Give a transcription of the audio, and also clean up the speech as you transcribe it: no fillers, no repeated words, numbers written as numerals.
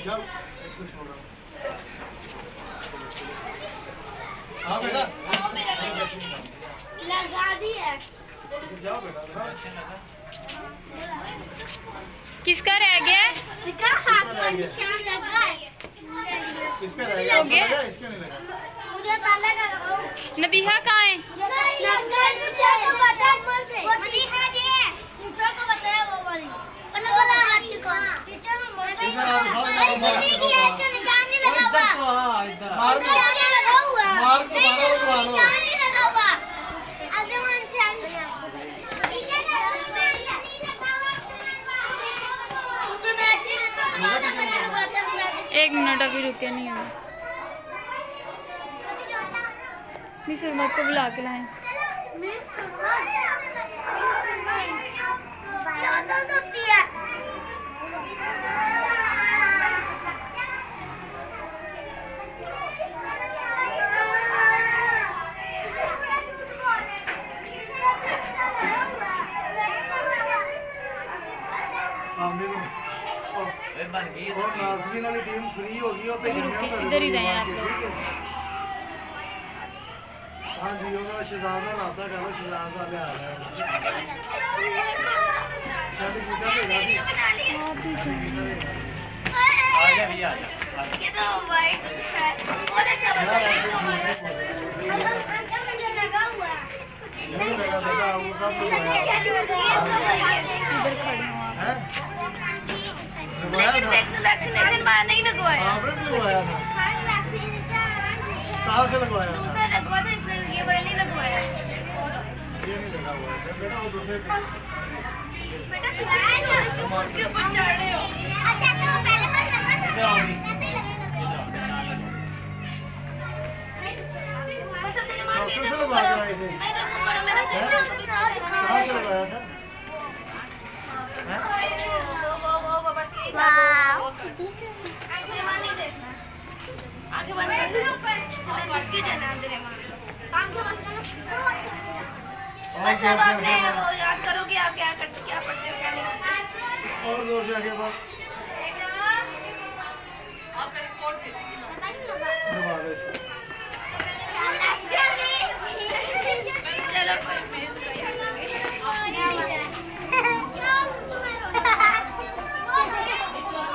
जाओ इसको छोड़ो। हाँ बेटा लगा दी है। जाओ बेटा किसका रह गया? इसका हाथ का निशान लगा है। इसका रह गया, हो गया? इसका नहीं लगा। मुझे पहले का नबीहा कहाँ है? इधर आओ, दिखाओ इधर मार के दो। मार के मारो लगवा लो। एक मिनट अभी रुके नहीं हो। मिस उर्मत को बुला के लाएं। और नाज़मीन वाली टीम फ्री होगी और इधर ही रहें आप लोग। हाँ जी होगा शहजादा राता करो शहजादा ले आ रहा है साड़ी कितना देगा आ जा भैया आ जा। ये तो वाइट है बहुत अच्छा बना है। मुझे लगा हुआ है। नहीं लगा बेटा वो कब लगाया इधर खड़े हो आप। है लेकिन वैक्सीनेशन बाहर नहीं लगवाया। आपने भी लगवाया था कहाँ से लगवाया था दूसरा लगवा था इसलिए ये वाला नहीं लगवाया। ये नहीं लगा हुआ है बेटा वो दूसरे बेटा तुम उसके ऊपर चढ़ रहे हो। अच्छा तो पहले पर लगा था कैसे लगेगा? बस अब तेरे मां के कैसे लगवा के आए थे मैं तो मुंह पर मैंने कहाँ से लगवाया था वो बस यही था। मेरे मां नहीं देखना आगे बंद कर दे। बिस्किट है ना तेरे मां बस अब आपने वो याद करो कि आप क्या करते क्या पढ़ते हो क्या नहीं। और जोर से आगे बात